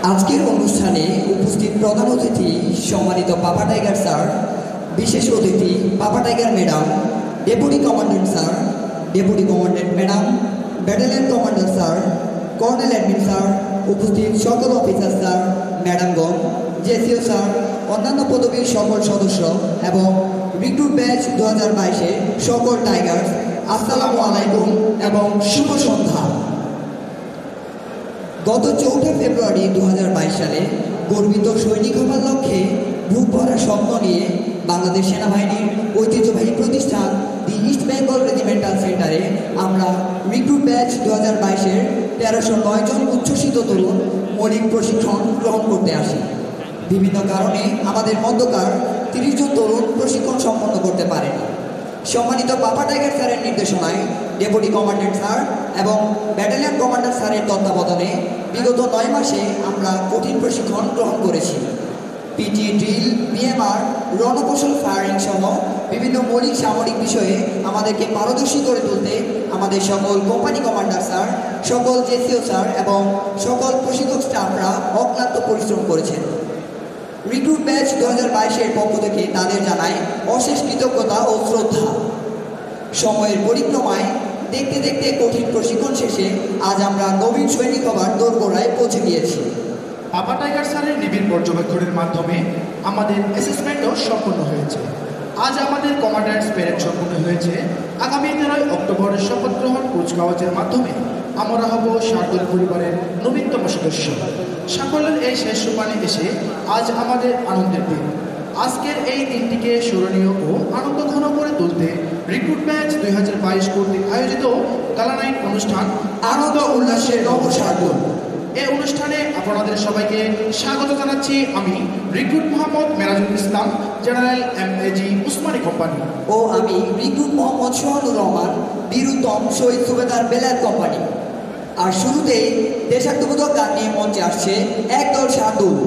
আজকের অনুষ্ঠানে উপস্থিত প্রধান অতিথি সম্মানিত পাপা টাইগার স্যার, বিশেষ অতিথি papa tiger madam, deputy commandant sir, deputy commandant madam, battalion commander sir, colonel admin sir, উপস্থিত সকল অফিসার স্যার, ম্যাডামগণ, জেসিও স্যার, অন্যান্য পদবীর সকল সদস্য এবং রিক্রুট ব্যাচ 2022-এ সকল টাইগার্স, আসসালামু আলাইকুম এবং শুভ সন্ধ্যা। গত 4 ফেব্রুয়ারি 2022 সালে গর্বিত সৈনিক হবার লক্ষ্যে বুক ভরা স্বপ্ন নিয়ে বাংলাদেশ সেনাবাহিনীর ঐতিহ্যবাহী প্রতিষ্ঠান দি ইস্ট বেঙ্গল রেজিমেন্টাল সেন্টারে আমরা রিক্রুট ব্যাচ 2022-এর 1309 জন উচ্ছ্বসিত তরুণ মৌলিক প্রশিক্ষণ গ্রহণ করতে আসি। বিভিন্ন কারণে আমাদের মধ্যকার 30 জন তরুণ প্রশিক্ষণ সম্পন্ন করতে পারেনি। সম্মানিত পাপা টাইগার স্যারের নির্দেশনায় ডেপুটি কমান্ড্যান্ট স্যার এবং ব্যাটালিয়ন কমান্ডার স্যারের তত্ত্বাবধানে বিগত 9 মাসে আমরা কঠিন প্রশিক্ষণ গ্রহণ করেছি। পিটি ড্রিল, বিএমআর, রণকৌশল ফায়ারিং সহ বিভিন্ন মৌলিক সামরিক বিষয়ে আমাদেরকে পারদর্শী করে তুলতে আমাদের সকল কোম্পানি কমান্ডার স্যার, সকল জেসিও স্যার এবং সকল প্রশিক্ষক স্টাফরা অক্লান্ত পরিশ্রম করেছেন। রিক্রুট ব্যাচ 2022-এর পক্ষ থেকে তাদের জানায় অশেষ কৃতজ্ঞতা ও শ্রদ্ধা। সময়ের পরিক্রমায় দেখতে দেখতে কঠিন প্রশিক্ষণ শেষে আজ আমরা নবীন সৈনিক হবার দোরগোড়ায় পৌঁছে গিয়েছি। পাপা টাইগার স্যারের নিবিড় পর্যবেক্ষণের মাধ্যমে আমাদের অ্যাসেসমেন্টও সম্পন্ন হয়েছে। আজ আমাদের কমান্ড্যান্টস প্যারেড সম্পন্ন হয়েছে। আগামী 13 অক্টোবরের শপথ গ্রহণ কুচকাওয়াজের মাধ্যমে আমরা হব শার্দুল পরিবারের নবীনতম সদস্য। সাফল্যের এই শেষ সোপানে এসে আজ আমাদের আনন্দের দিন। আজকের এই দিনটিকে স্মরণীয় ও আনন্দঘন করে তুলতে রিক্রুট ব্যাচ 2022 কর্তৃক আয়োজিত গালা নাইট অনুষ্ঠান আনন্দ উল্লাসের নবশার্দুল। এই অনুষ্ঠানে আপনাদের সবাইকে স্বাগত জানাচ্ছি আমি রিক্রুট মোহাম্মদ মেরাজুল ইসলাম, জেনারেল এমএজি উসমানী কোম্পানি, ও আমি রিক্রুট মোহাম্মদ সোহানুর রহমান, বীরুত্তম শহীদ সুবেদার বেলায়েত কোম্পানি। আর শুরুতেই দেশাত্মবোধক গান নিয়ে মঞ্চে আসছে একদল শার্দুল।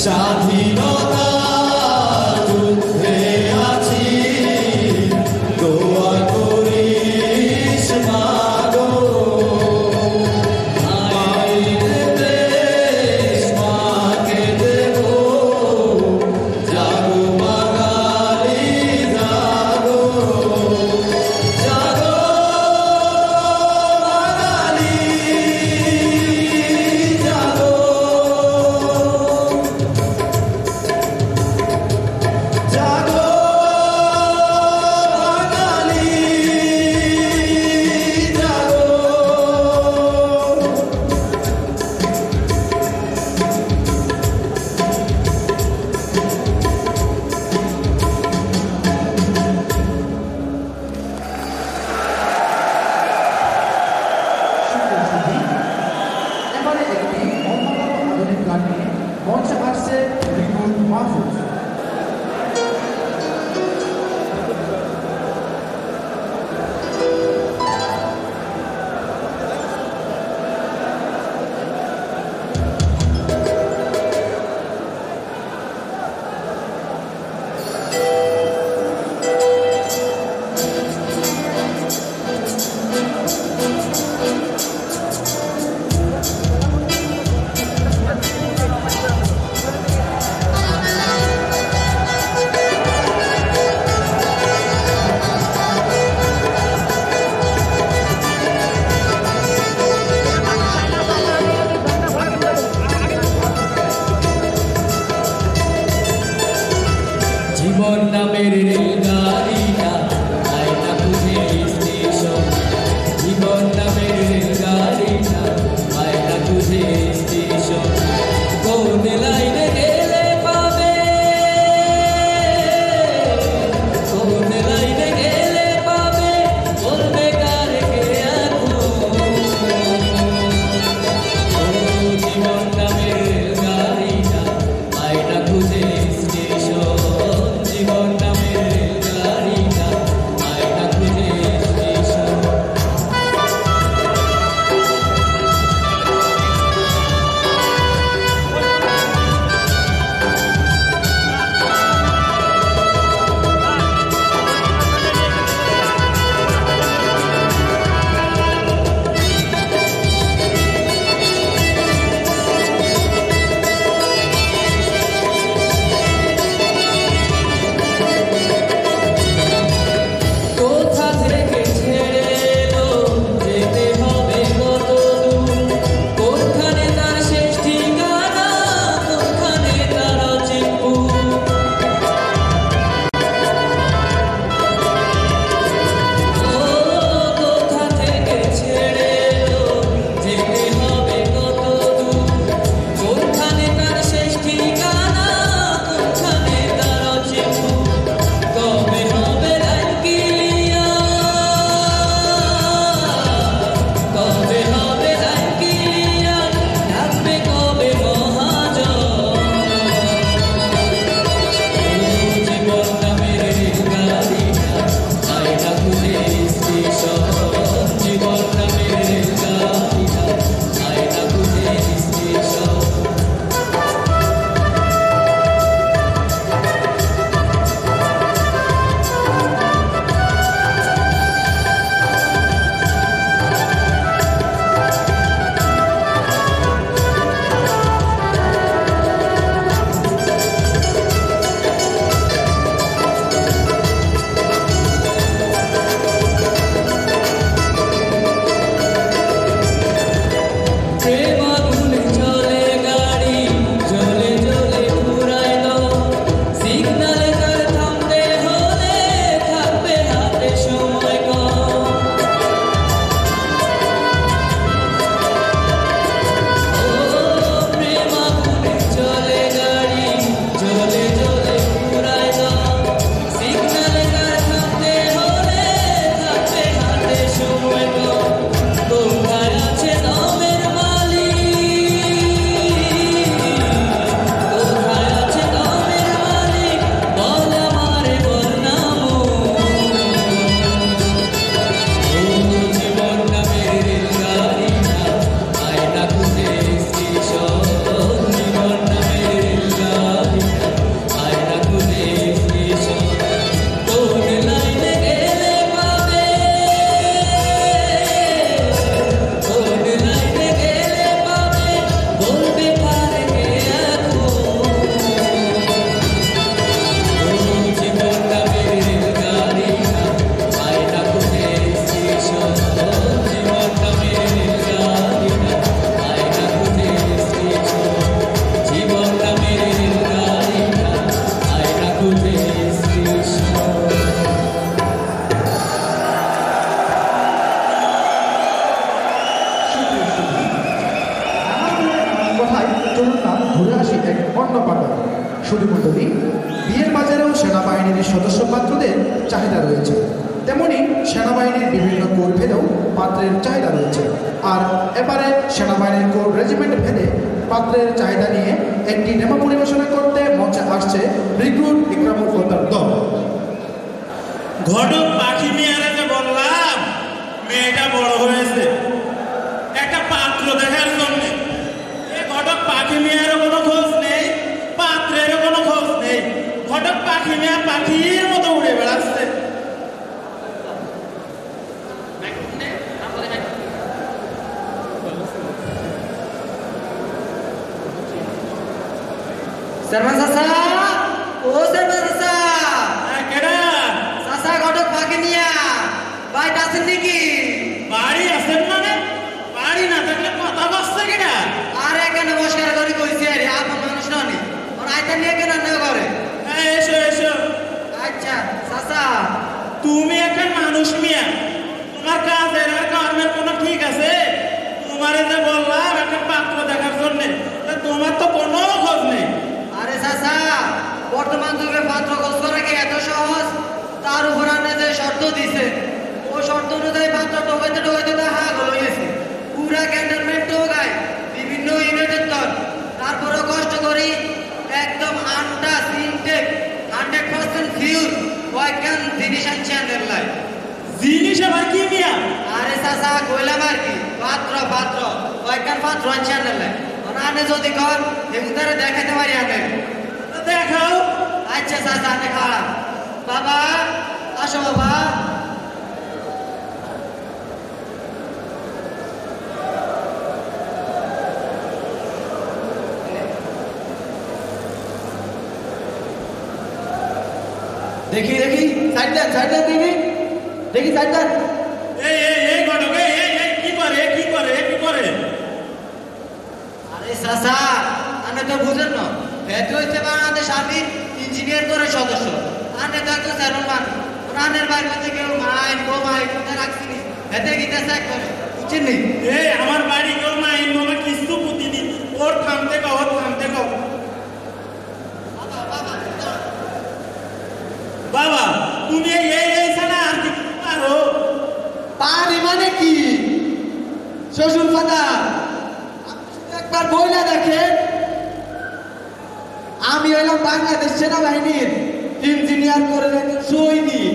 স্বাধীনতা যুদ্ধে আছি দোয়া করিস মাগো মায়ের দেশ মাকে দেব জাগো বাঙালি জাগো জাগো বাঙালি জাগো জাগো বাঙালি এবারে একটি অন্যতম আধুনিক গান নিয়ে মঞ্চে আসছে রিপন মাহফুজ। জীবন নামের রেলগাড়িটা আয়না খুঁজে স্টেশন জীবন নামের রেলগাড়িটা আয়না খুঁজে স্টেশন কোন লাইনে গেলে পাবে কোন লাইনে গেলে পাবে বলবে কার কে এখন ও জীবন নামের রেলগাড়িটা আয়না খুঁজে স্টেশন জীবন নামের রেলগাড়ি অন্য পাতা। শুধু মন্ডলী, বিয়ের বাজারেও সেনাবাহিনীর সদস্য পাত্রদের চাহিদা রয়েছে, তেমনি সেনাবাহিনীর বিভিন্ন কোর ভেদেও পাত্রের চাহিদা রয়েছে। আর এবারে সেনাবাহিনীর কোর রেজিমেন্ট ভেদে পাত্রের চাহিদা নিয়ে একটি নেমা পরিবেশনা করতে মঞ্চে আসছে রিক্রুট ইকরামুল হত্যার দল। ঘটক পাখি মেয়েরা যে বললাম মেয়েটা বড় হয়েছে একটা পাত্র দেখার জন্য। এ ঘটক পাখি মেয়েরও কোনো খোঁজ নেই, পাত্রেরও কোনো খোঁজ নেই। ঘটক পাখি মেয়া পাখির মতো উড়ে বেড়াচ্ছে। শর্মা চাচা, ও শর্মা চাচা, কেডা চাচা ঘটক পাখি নিয়া বাইরে আছেন নাকি? বাড়ি আছেন মানে? বাড়ি না থাকলে কথা বসছে কিনা? আরে এখানে বসকার করি কইছি আরে আপন মানুষ ননি আর আইতা নিয়ে কেন না করে? এসো এসো। আচ্ছা চাচা, তুমি একটা মানুষ মিয়া, তোমার কাজের আর কর্মের কোনো ঠিক আছে? তোমারে যে বললাম একটা পাত্র দেখার জন্য, তোমার তো কোনো খোঁজ নেই। আরে চাচা, বর্তমান যুগে পাত্র খোঁজ করা কি এত সহজ? তার উপর আপনি যে শর্ত দিছে ওই শর্ত অনুযায়ী পাত্র টোকাইতে টোকাইতে তা হাগ হয়ে গেছে। পুরা ক্যান্টনমেন্ট টোকায় বিভিন্ন ইউনিটের দল, তারপরে কষ্ট করি একদম আনটাচ ইনটেক 100% ফিউর ওয়াইকান জিনিস আনছে আনের লাই। জিনিস আবার কি মিয়া? আরে চাচা কইলাম আর কি, পাত্র পাত্র ওয়াইকান পাত্র আনছে আনের লাই। আনে যদি কর এগুতারে দেখাতে পারি আনে। দেখাও। আচ্ছা চাচা আনে খাওয়া। বাবা আসো বাবা। দেখি দেখি সাইড দেন দেখি দেখি সাইড দেন। এই ঘটক, এই কি করে কি করে কি করে? আরে চাচা আনে তো বুঝেন না, হেতু হচ্ছে বাংলাদেশ আর্মির ইঞ্জিনিয়ার করে সদস্য। আনে তো একটা চেয়ারম্যান, রানের বাইরে থেকে কেউ মাইন ও মাইন রাখছিনি হেতে গিতে চেক করে, বুঝছেন নি? আমার বাড়ি কেউ নাই বাবা, কিছু প্রতিদিন ওর থামতে কও, ওর থামতে কও। বাবা তুমি এই ছাড়া আর কি পারো? পারি মানে কি শ্বশুর ফাদা, একবার বইলা দেখেন আমি হইলাম বাংলাদেশ সেনাবাহিনীর ইঞ্জিনিয়ার করে সৈনিক।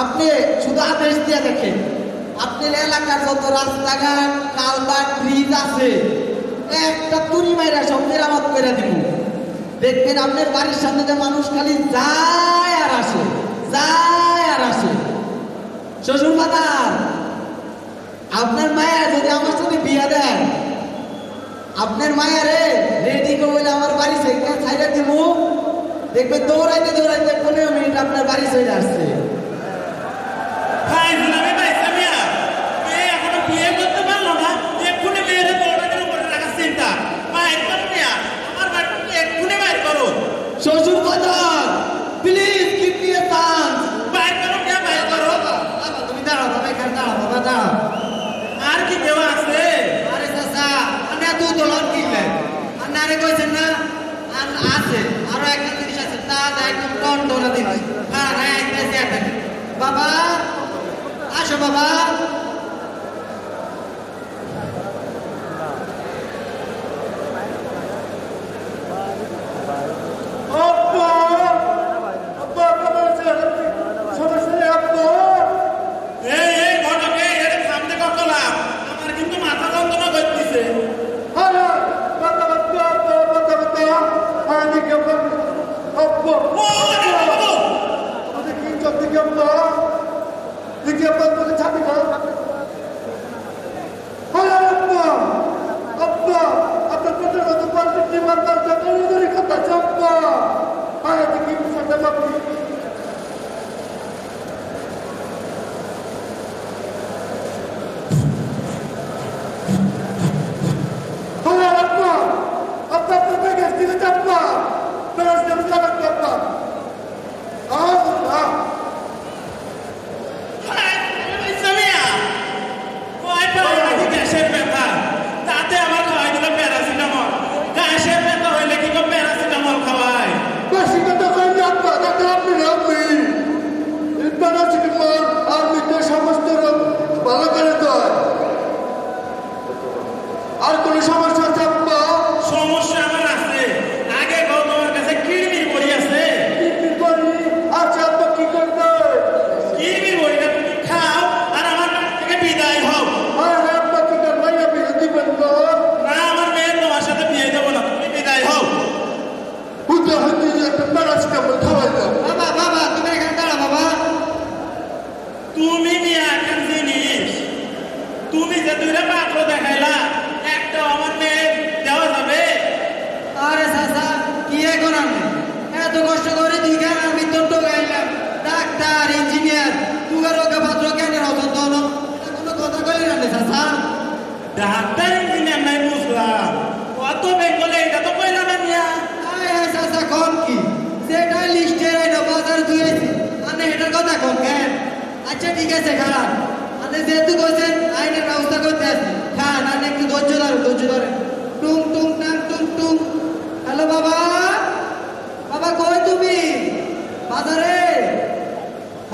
আপনি শুধু আদেশ দিয়ে দেখেন, আপনার এলাকার যত রাস্তাঘাট কালভার্ট ব্রিজ আছে একটা তুরি মাইরা সব মেরামত করে দিব। দেখবেন আপনার বাড়ির সামনে যে মানুষ খালি যায় আর আসে, যায় আর আসে। শ্বশুর ফাদার, আপনার মায়া যদি আমার সাথে বিয়া দেন, আপনার মায়ারে রেডি করে আমার বাড়ি ছাইড়া দিব, দেখবেন দৌড়াইতে দৌড়াইতে 15 মিনিট আপনার বাড়ি চলে আসছে। এখনো বিয়ে করতে পারলো না, এক্ষুনি মেয়েরে দৌড়ানোর উপরে রাখার চিন্তা। বাইর করো মিয়া, আমার বাড়ি এক্ষুনি বাইর করো। শ্বশুর father please give me a chance. বাইর করো মিয়া, বাইর করো। তুমি দাঁড়াও বাবা, এখানে দাঁড়াও বাবা, দাঁড়াও। আর কি দেওয়া আছে? আরে চাচা আপনি এত দোলন কিনলেন, আপনি আরে কইছেন না আছে আরো একটা জিনিস আছে, তা একদম টন টনা দিন। হ্যাঁ হ্যাঁ আইতেছি আপনাকে। বাবা আসো বাবা। এই ঘটকে এর সামনে কতলাম, আমার কিন্তু মাথা যন্ত্রণা করতেছে। ছাতি ডাক্তার ইঞ্জিনিয়ার নাই বুঝলাম কত বেঙ্গলে এটা তো কইলাম মিয়া চাচা কম কি সেটা লিস্টের আইনা বাজার ধুয়েছি মানে এটার কথা কম কেন আচ্ছা ঠিক আছে খারাপ মানে যেহেতু কইছেন আইনের ব্যবস্থা করতে আসছি খান আর একটু ধৈর্য ধরে টুং টুং টাং টুং টুং হ্যালো বাবা বাবা কই তুমি বাজারে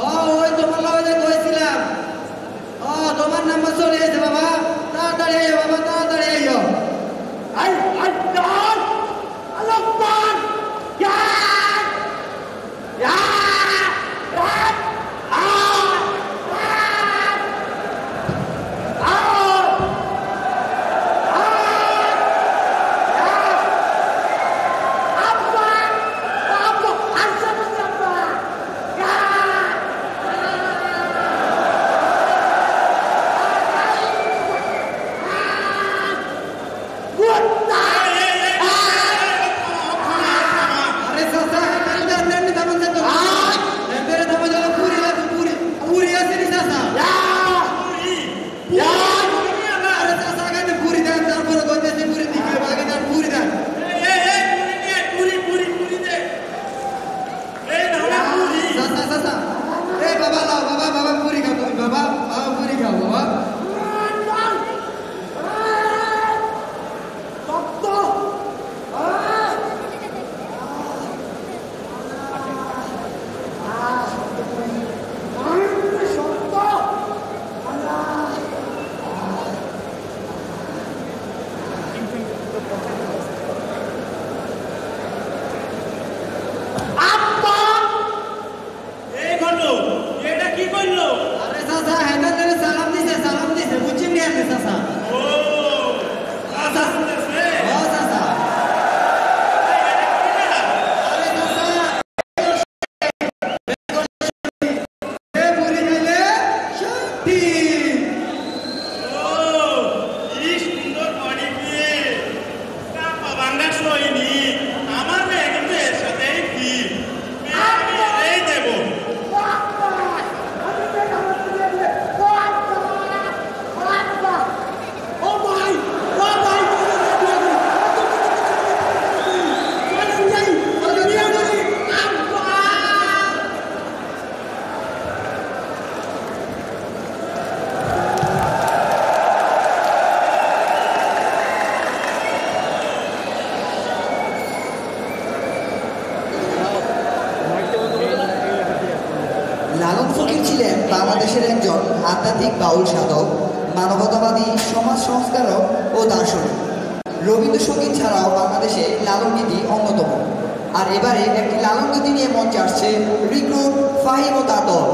ওই তোমার লগে কইছিলাম তোমার নাম্বার চলে এসেছে বাবা তাড়াতাড়ি আইও বাবা তাড়াতাড়ি আইও আই আই ডন আল্লাহমান ইয়া ইয়া রাত আ লালন ফকির ছিলেন বাংলাদেশের একজন আধ্যাত্মিক বাউল সাধক, মানবতাবাদী, সমাজ সংস্কারক ও দার্শনিক। রবীন্দ্রসঙ্গীত ছাড়াও বাংলাদেশে লালন গীতি অন্যতম। আর এবারে একটি লালন গীতি নিয়ে মঞ্চে আসছে রিক্রুট ফাহিম ও তার দল।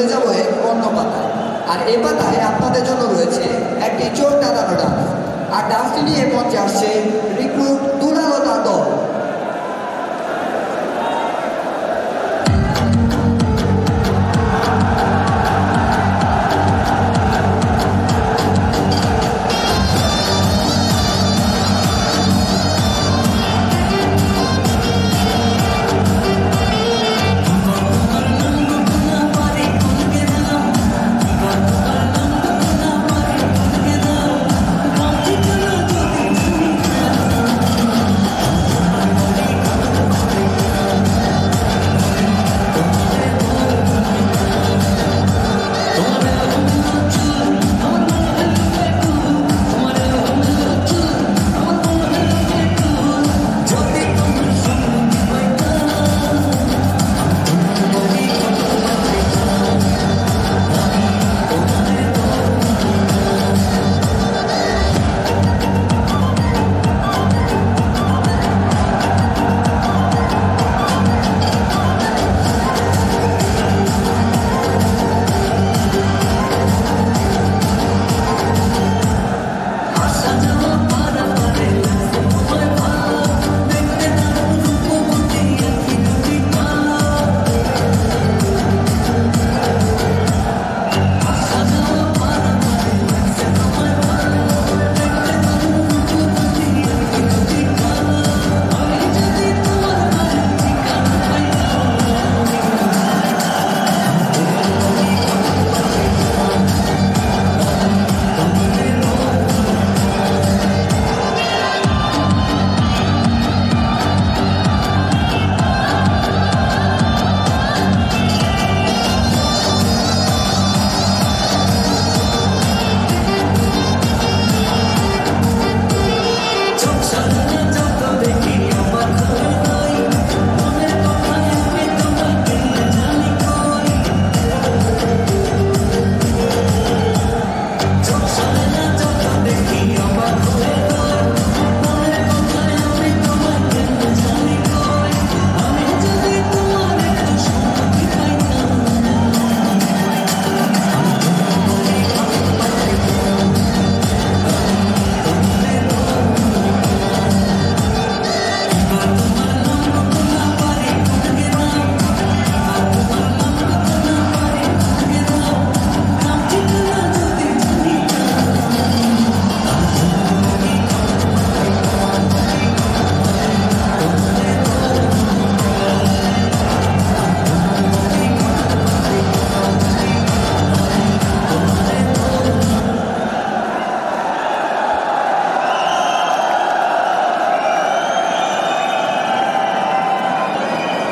চলে যাব এক অন্য পাতায়। আর এই পাতায় আপনাদের জন্য রয়েছে একটি চোখ টানানো ডান্স। আর ডান্সটি নিয়ে মঞ্চে আসছে রিক্রুট দুলালতা দল।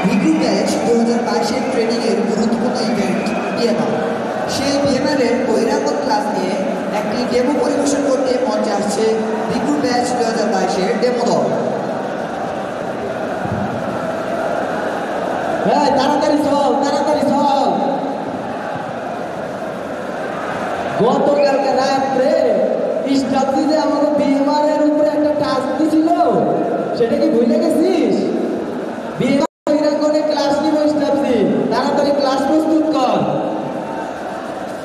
রিক্রুট ব্যাচ 2022-এর ট্রেনিংয়ের গুরুত্বপূর্ণ ইভেন্ট বিএমআর। সেই বিএমআরের বহিরাগত ক্লাস নিয়ে একটি ডেমো পরিবেশন করতে মঞ্চে আসছে রিক্রুট ব্যাচ 2022-এর ডেমো দল। তাড়াতাড়ি চল, তাড়াতাড়ি চল। গতকালকে রাত্রে স্টাফি যে আমাকে বিএমআর এর উপরে একটা টাস্ক দিছিল, সেটা কি ভুলে গেছিস? ক্লাস নিব স্টাফি, তাড়াতাড়ি ক্লাস প্রস্তুত কর।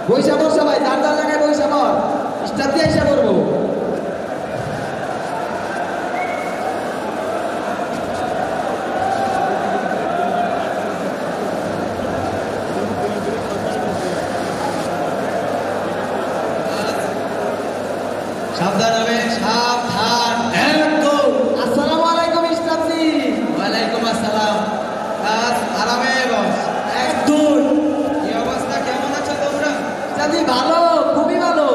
বৈশা বর সবাই, যার যার জায়গায় বৈশা বর, স্টাফি এসে করবো। সাবধান হবে, সাবধান। একদম। আসসালামু আলাইকুম স্টাফি। ওয়ালাইকুম আসসালাম। আরামে বস। একদম। কি অবস্থা, কেমন আছো তোমরা? স্টাফি ভালো, খুবই ভালো।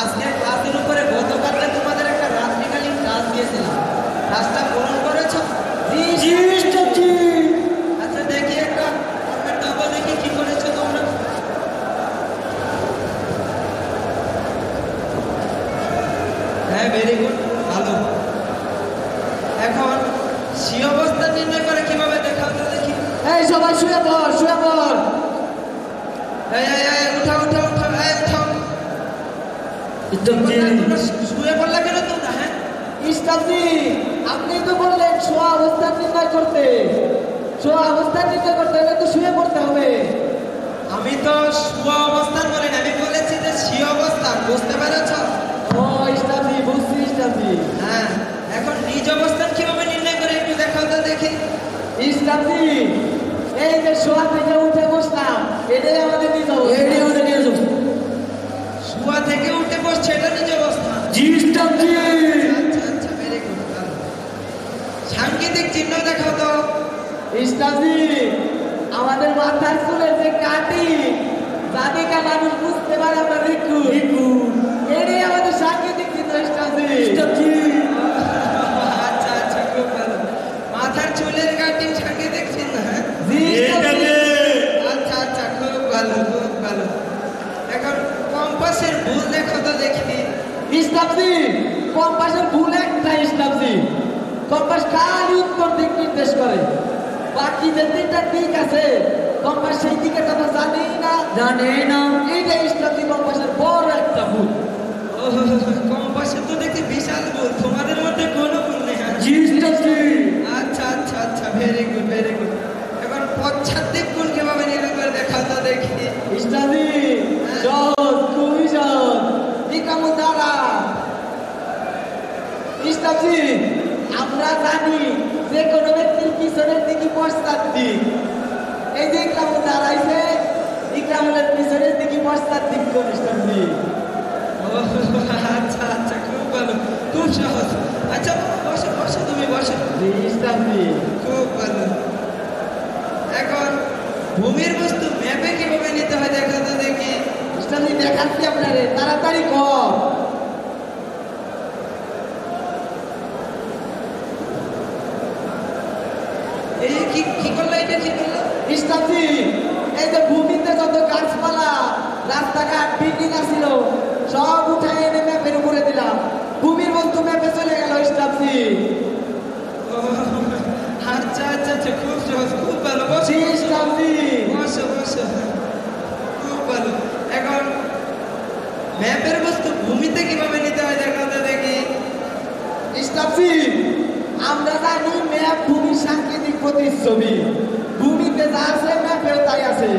আজকে ক্লাসের উপরে গতকালকে তোমাদের একটা রাত্রিকালীন ক্লাস দিয়েছিলাম, ক্লাসটা পূরণ করেছো? জি স্টাফি। আচ্ছা দেখি একটা ডাবল দেখি কি করেছো তোমরা। হ্যাঁ, ভেরি গুড, ভালো। এখন সে অবস্থা নির্ণয় করে কিভাবে দেখাও তো দেখি। এই সবাই শুয়ে পড়, শুয়ে পড়। উঠাও উঠাও উঠাও, উঠাও। শুয়ে পড়লা কেন তোমরা? হ্যাঁ স্টাফি, আপনি তো বললেন শোয়া অবস্থা নির্ণয় করতে। শোয়া অবস্থা নির্ণয় করতে হলে তো শুয়ে পড়তে হবে। ইসলামজি। হ্যাঁ, এখন নিজ অবস্থান কিভাবে নির্ণয় করে একটু দেখাও তো দেখি। ইসলামজি, এই যে শোয়া থেকে উঠে বসলাম, এটাই আমাদের নিজ অবস্থান। এটাই আমাদের নিয়ে যাবো। শোয়া থেকে উঠে বসছে, এটা নিজ অবস্থান। জি ইসলামজি। আচ্ছা আচ্ছা, ভেরি গুড। সাংকেতিক চিহ্ন দেখাও তো। ইসলামজি, আমাদের মাথার চুলের যে কাটি, জানিকা মানুষ বুঝতে পারে আমরা রিকু। এটাই আমাদের সাংকেতিক চিহ্ন ইসলামজি। ইসলামজি। আচ্ছা আচ্ছা, খুব ভালো। মাথার চুলের কাটিং সাংকেতিক চিহ্ন, হ্যাঁ? জি ইসলামজি। আচ্ছা আচ্ছা, খুব ভালো খুব ভালো। এখন কম্পাসের ভুল দেখো তো দেখি। ইসলামজি, কম্পাসের ভুল একটা ইসলামজি। কম্পাস খালি উত্তর দিক নির্দেশ করে, বাকি যে তিনটা দিক আছে কম্পাস সেই দিকে তো আমরা জানেই না। এইটা ইসলামজি কম্পাসের বড় একটা ভুল। কম্পাসের তো দেখি বিশাল ভুল, তোমাদের মধ্যে কোনো ভুল নেই। জি ইসলামজি। আচ্ছা আচ্ছা আচ্ছা, ভেরি গুড ভেরি গুড। এখন পশ্চাৎদিক কোণ কিভাবে নির্ণয় করে দেখাও তো দেখি। ইসলামজি সহজ, খুবই সহজ। নিকামো দ্বারা ইসলামজি, আমরা জানি যে কোনো ব্যক্তির পিছনের দিকে পশ্চাৎ দিক। এই যে ইকরামুল দাঁড়াইছে, ইকরামুলের পিছনের দিকে পশ্চাৎ দিক কোন ইসলামজি। ও আচ্ছা আচ্ছা, খুব ভালো খুব সহজ। আচ্ছা বসো বসো, তুমি বসো। জি ইসলামজি। খুব ভালো। এখন ভূমির বস্তু ম্যাপে কিভাবে নিতে হয় দেখা তো দেখি। ইসলামজি দেখাচ্ছি আপনারে, তাড়াতাড়ি কর। এই কি কি করলো, এটা কি করলো? ইসলামজি, এই যে ভূমিতে যত গাছপালা, রাস্তাঘাট, বিল্ডিং আছিল, সব উঠাই এনে ম্যাপের উপরে দিলাম। ভূমির বস্তু ম্যাপে চলে গেল ইসলামজি। ও, আচ্ছা আচ্ছা আচ্ছা, খুব সহজ খুব ভালো। বসো জি ইসলামজি। বসো বসো, খুব ভালো। এখন ম্যাপের বস্তু ভূমিতে কিভাবে নিতে হয় দেখা তো দেখি। ইসলামজি, আমরা জানি ম্যাপ ভূমির সাংকেতিক প্রতিচ্ছবি। ভূমিতে যা আছে ম্যাপেও তাই আছে।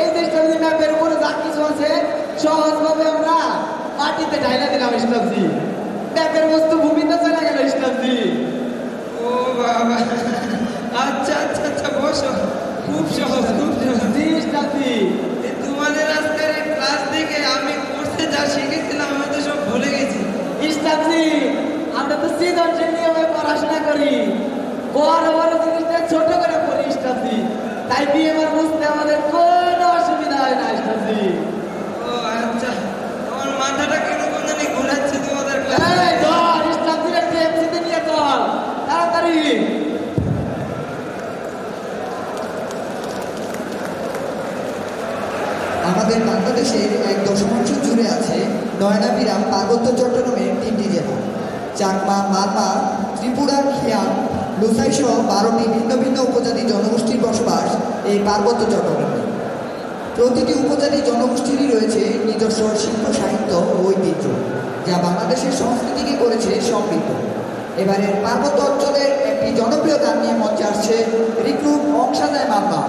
এই যে ইসলামজি ম্যাপের উপরে যা কিছু আছে সহজভাবে আমরা মাটিতে ঢাইলা দিলাম ইসলামজি। ম্যাপের বস্তু ভূমিতে চলে গেল ইসলামজি। ও বাবা, আচ্ছা আচ্ছা আচ্ছা, বসো। খুব সহজ খুব সহজ। জি ইসলামজি। এই তোমাদের আজকের এই ক্লাস দেখে আমি কোর্সে যা শিখেছিলাম আমি তো সব ভুলে গেছি। ইসলামজি, আমরা তো সৃজনশীল নিয়মে পড়াশোনা করি, বড় বড় জিনিসটা ছোট করে পড়ি ইসলামজি। তাই বিএমআর বুঝতে আমাদের কোনো অসুবিধা হয় না ইসলামজি। ও আচ্ছা, আমার মাথাটা কিরকম জানি ঘুরাচ্ছে তোমাদের এই ক্লাসে। ধর, ইসলামজির টিএমসিতে নিয়ে চল তাড়াতাড়ি। আমাদের বাংলাদেশের 1 জুড়ে আছে নয়নাভিরাম, পার্বত্য চট্টগ্রামের 3টি জেলা। চাকমা, মারমা, ত্রিপুরা, খিয়াং, লুসাই সহ 12টি ভিন্ন ভিন্ন উপজাতি জনগোষ্ঠীর বসবাস এই পার্বত্য চট্টগ্রামে। প্রতিটি উপজাতি জনগোষ্ঠীরই রয়েছে নিজস্ব শিল্প, সাহিত্য ও ঐতিহ্য, যা বাংলাদেশের সংস্কৃতিকে করেছে সমৃদ্ধ। এবারের পার্বত্য অঞ্চলের একটি জনপ্রিয় গান নিয়ে মঞ্চে আসছে রিক্রুট অংশাদায় মারমা।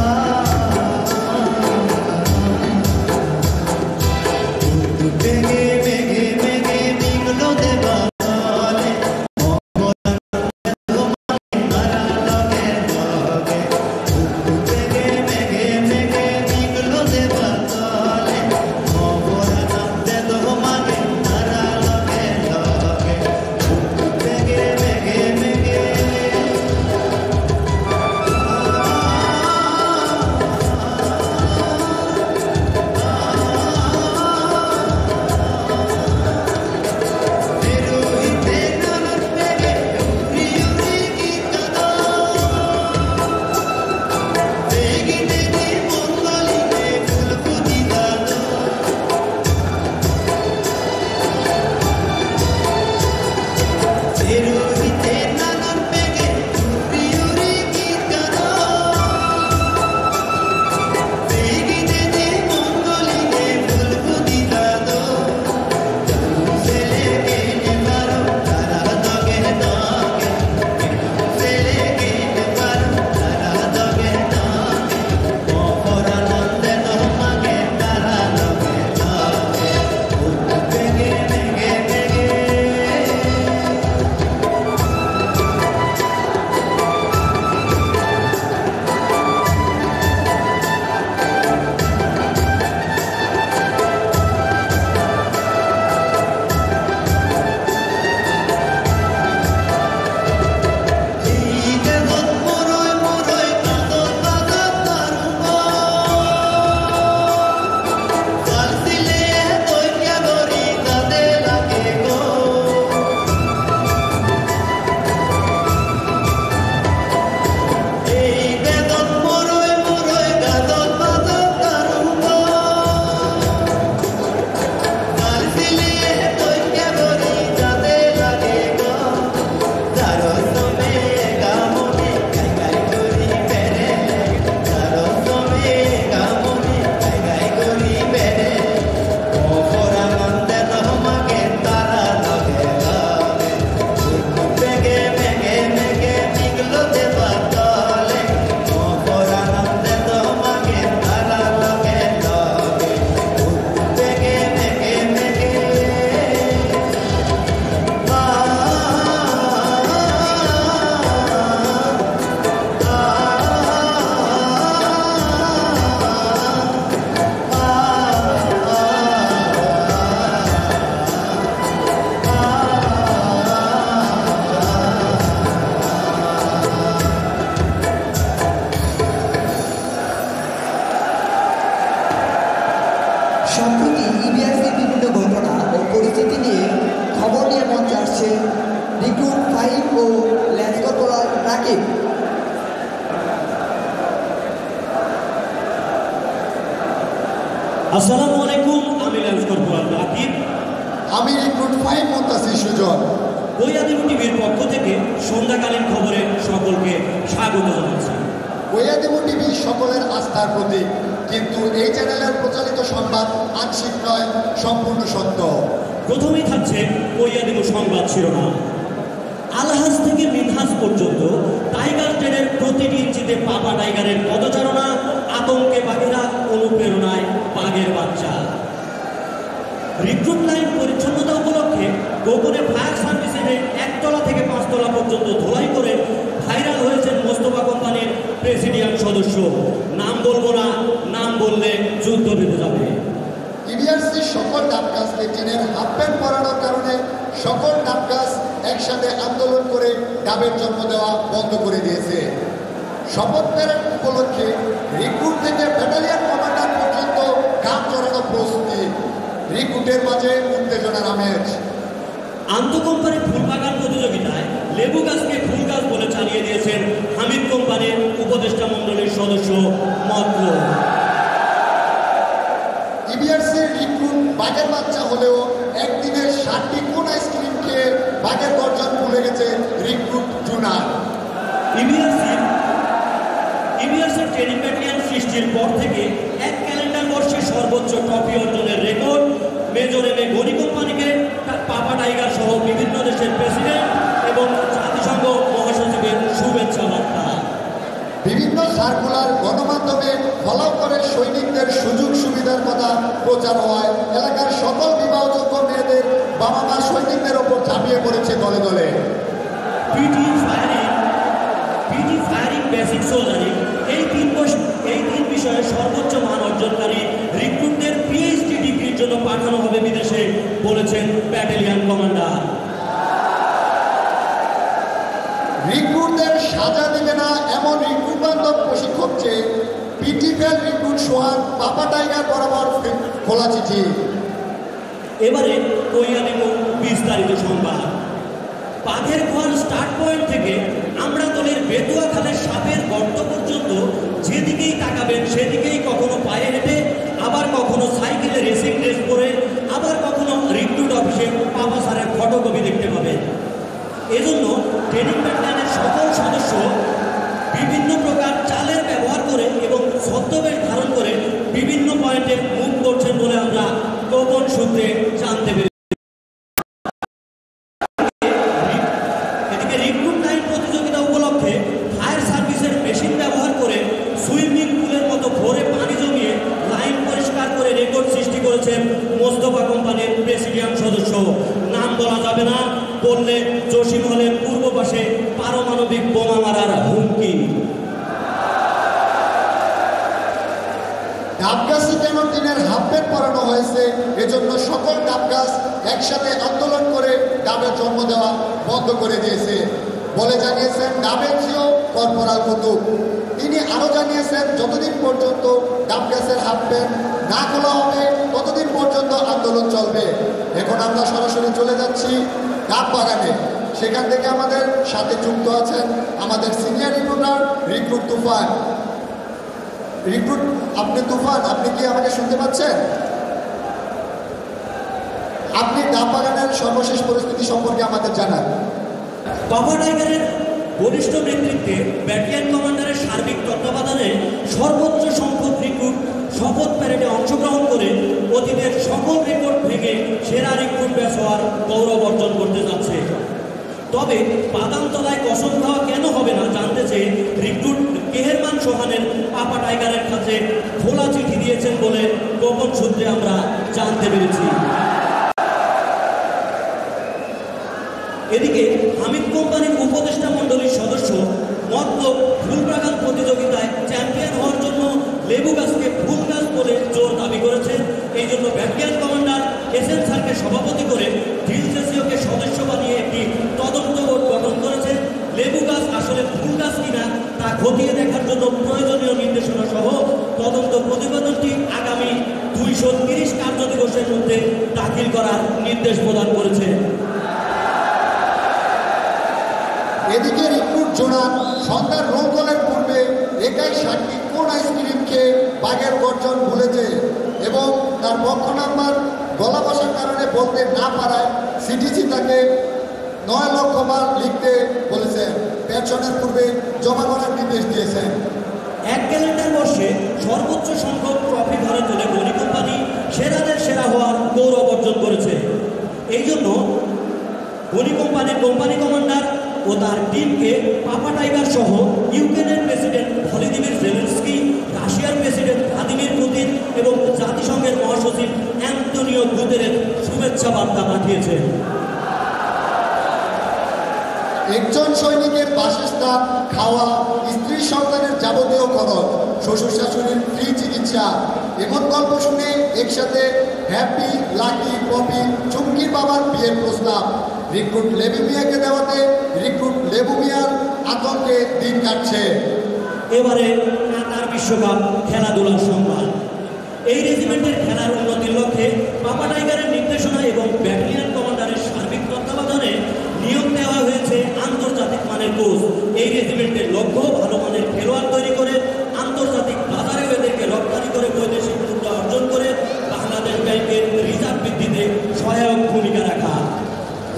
Ah সম্প্রতি ইবিআরসির বিভিন্ন ঘটনা ও পরিস্থিতি নিয়ে খবর নিয়ে মঞ্চে আসছে রিক্রুট 5 ও ল্যান্স কর্পোরাল রাকিব। আসসালামু আলাইকুম, আমি ল্যান্স কর্পোরাল রাকিব। আমি রিক্রুট 5 মুনতাসির সুজন। বৈয়াদিন টিভির পক্ষ থেকে সন্ধ্যাকালীন খবরে সকলকে স্বাগত জানাচ্ছি। বৈয়াদিন টিভি সকলের আস্থার প্রতীক, কিন্তু এই চ্যানেলের প্রচারিত সংবাদ আংশিক নয়, সম্পূর্ণ সত্য। প্রথমেই থাকছে বৈয়াদিন সংবাদ শিরোনাম। আলহাজ থেকে মিনহাজ পর্যন্ত টাইগার ট্রেনের প্রতিটি ইঞ্চিতে পাপা টাইগারের পদচারণা, আতঙ্কে বাঘেরা, অনুপ্রেরণায় বাঘের বাচ্চা। রিক্রুট লাইন পরিচ্ছন্নতা উপলক্ষে গোপনে ফায়ার সার্ভিসের একতলা থেকে 5 তলা পর্যন্ত ধোলাই করে ভাইরাল হয়েছেন মোস্তফা কোম্পানির প্রেসিডিয়াম সদস্য। নাম বলবো না, নাম বললে যুদ্ধ বেঁধে যাবে। ইবিআরসির সকল ডাবগাছকে টিনের হাফ প্যান্ট পরানোর কারণে সকল ডাবগাছ একসাথে আন্দোলন করে ডাবের জন্ম দেওয়া বন্ধ করে দিয়েছে। শপথ প্যারেড উপলক্ষে রিক্রুট থেকে ব্যাটালিয়ন কমান্ডার পর্যন্ত গান চড়ানো প্রস্তুতি, রিক্রুটের মাঝে উত্তেজনার আমেজ। আন্তঃকোম্পানি ফুলবাগান প্রতিযোগিতায় লেবু গাছকে ফুল গাছ বলে চালিয়ে দিয়েছেন হামিদ কোম্পানির উপদেষ্টা মণ্ডলীর সদস্য মতল। ইবিআরসির রিক্রুট বাঘের বাচ্চা হলেও একদিনের 60টি কোন আইসক্রিম খেয়ে বাঘের গর্জন ভুলে গেছে রিক্রুট জুনার। ইবিআরসির ট্রেনিং ব্যাটালিয়ন সৃষ্টির পর থেকে এক ক্যালেন্ডার বর্ষে সর্বোচ্চ ট্রফি অর্জনের record. Major M A Gani কোম্পানিকে পাপা টাইগার সহ বিভিন্ন দেশের প্রেসিডেন্ট এবং জাতিসংঘ মহাসচিবের শুভেচ্ছা বার্তা। বিভিন্ন সার্কুলার গণমাধ্যমে ফলো করে সৈনিকদের সুযোগ সুবিধার কথা প্রচার হওয়ায় এলাকার সকল বিবাহযোগ্য মেয়েদের বাবা মা সৈনিকদের ওপর ঝাঁপিয়ে পড়েছে দলে দলে। পিটি ফায়ারিং, বেসিক সোলজারিং, এই তিন বিষয়ে সর্বোচ্চ মান অর্জনকারী রিক্রুটদের পিএইচডি ডিগ্রির জন্য পাঠানো হবে বিদেশে, বলেছেন ব্যাটালিয়ন কমান্ডার। রিক্রুটদের সাজা দিবে না এমন রিক্রুট বান্ধব প্রশিক্ষক চেয়ে পিটিফেল রিক্রুট সোহান পাপা টাইগার বরাবর খোলা চিঠি। এবারে কইয়া দেব বিস্তারিত সংবাদ। বাঘের খোয়ার স্টার্ট পয়েন্ট থেকে আমড়াতলের বেতুয়া খালের সাপের গর্ত পর্যন্ত যেদিকেই তাকাবেন সেদিকেই কখনো পায়ে হেঁটে, আবার কখনো সাইকেলে রেসিং ড্রেস পরে, আবার কখনো রিক্রুট অফিসে পাপা স্যারের ফটোকপি দেখতে পাবেন। এজন্য ট্রেনিং ব্যাটালিয়নের সকল সদস্য বিভিন্ন প্রকার চালের ব্যবহার করে এবং ছদ্মবেশ ধারণ করে বিভিন্ন পয়েন্টে মুভ করছেন বলে আমরা গোপন সূত্রে জানতে পেরেছি। এদিকে রিক্রুট লাইন প্রতিযোগিতা উপলক্ষে ফায়ার সার্ভিসের মেশিন ব্যবহার করে সুইমিং পুলের মতো ভরে পানি জমিয়ে লাইন পরিষ্কার করে রেকর্ড সৃষ্টি করেছেন মোস্তফা কোম্পানির প্রেসিডিয়াম সদস্য। নাম বলা যাবে না, বললে জসিম হলের পূর্ব পাশে পারমাণবিক বোমা মারার হুমকি। ডাবগাছে কেন টিনের হাফ প্যান্ট পরানো হয়েছে, এজন্য সকল ডাবগাছ একসাথে আন্দোলন করে ডাবের জন্ম দেওয়া বন্ধ করে দিয়েছে বলে জানিয়েছেন ডাবের জিও কর্পোরাল কুতুব। তিনি আরও জানিয়েছেন যতদিন পর্যন্ত ডাবগাছের হাফ প্যান্ট না খোলা হবে ততদিন পর্যন্ত আন্দোলন চলবে। এখন আমরা সরাসরি চলে যাচ্ছি ডাব বাগানে। সেখান থেকে আমাদের সাথে যুক্ত আছেন আমাদের সিনিয়র রিক্রুটার রিক্রুট তুফান। রিক্রুট, আপনি তুফান, আপনি কি আমাকে শুনতে পাচ্ছেন? আপনি ডাব বাগানের সর্বশেষ পরিস্থিতি সম্পর্কে আমাদের জানান। পাপা টাইগারের বরিষ্ঠ নেতৃত্বে ব্যাটালিয়ন কমান্ডারের সার্বিক তত্ত্বাবধানে সর্বোচ্চ সংখ্যক রিক্রুট শপথ প্যারেডে অংশগ্রহণ করে অতীতের সকল রেকর্ড ভেঙে সেরা রিক্রুট ব্যাচ হওয়ার গৌরব অর্জন করতে যাচ্ছে। তবে বাদামতলায় কসম খাওয়া কেন হবে না জানতে চেয়ে রিক্রুট কেহেরমান সোহানের পাপা টাইগারের কাছে খোলা চিঠি দিয়েছেন বলে গোপন সূত্রে আমরা জানতে পেরেছি। এদিকে হামিদ কোম্পানির উপদেষ্টা মণ্ডলীর সদস্য মতলব ফুলবাগান প্রতিযোগিতায় চ্যাম্পিয়ন হওয়ার জন্য লেবু গাছকে ফুল গাছ বলে জোর দাবি করেছেন। এই জন্য ব্যাটালিয়ন কমান্ডার এসএন স্যারকে সভাপতি করে ডিলসেসিওকে সদস্য বানিয়ে একটি তদন্ত বোর্ড গঠন করেছেন। লেবু গাছ আসলে ফুল গাছ কিনা তা খতিয়ে দেখার জন্য প্রয়োজনীয় নির্দেশনা সহ তদন্ত প্রতিবেদনটি আগামী 230 মাসের মধ্যে দাখিল করার নির্দেশ প্রদান করেছে। এদিকে রিক্রুট জোনাল সন্ধ্যার রোল কলের পূর্বে একাই 60টি কোন আইসক্রিম খেয়ে বাঘের গর্জন ভুলেছে এবং তার পক্ষ নাম্বার গলা বসার কারণে বলতে না পারায় সিটিসি তাকে 9 লক্ষ বার লিখতে বলেছেন। পেনশনের পূর্বে জমা করার নির্দেশ দিয়েছেন। এক ক্যালেন্ডার বর্ষে সর্বোচ্চ সংখ্যক ট্রফি ঘরে তুলে গনি কোম্পানি সেরাদের সেরা হওয়ার গৌরব অর্জন করেছে। এই জন্য গনি কোম্পানির কোম্পানি কমান্ডার ও তার টিমকে পাপা টাইগার সহ ইউক্রেনের প্রেসিডেন্ট ভলোদিমির জেলেনস্কি, রাশিয়ার প্রেসিডেন্ট ভ্লাদিমির পুতিন এবং জাতিসংঘের মহাসচিব অ্যান্তোনিও গুতেরেস শুভেচ্ছা বার্তা পাঠিয়েছেন। একজন সৈনিকের বাসস্থান, খাওয়া, স্ত্রী সন্তানের যাবতীয় খরচ, শ্বশুর শাশুড়ির ফ্রি চিকিৎসা, এমন গল্প শুনে একসাথে হ্যাপি, লাকি, পপি, চুমকির বাবার বিয়ের প্রস্তাব। রিক্রুট লেবু মিয়াকে দেওয়াতে রিক্রুট লেবু মিয়ার আতঙ্কে দিন কাটছে। এবারে কাতার বিশ্বকাপ খেলাধুলার সংবাদ। এই রেজিমেন্টের খেলার উন্নতির লক্ষ্যে পাপা টাইগারের নির্দেশনা এবং ব্যাটালিয়ন কমান্ডারের সার্বিক তত্ত্বাবধানে নিয়োগ দেওয়া হয়েছে আন্তর্জাতিক মানের কোচ। এই রেজিমেন্টের লক্ষ্য ভালো মানের খেলোয়াড় তৈরি করে আন্তর্জাতিক বাজারে এদেরকে রপ্তানি করে বৈদেশিক মুদ্রা অর্জন করে বাংলাদেশ ব্যাংকের রিজার্ভ বৃদ্ধিতে সহায়ক ভূমিকা রাখা।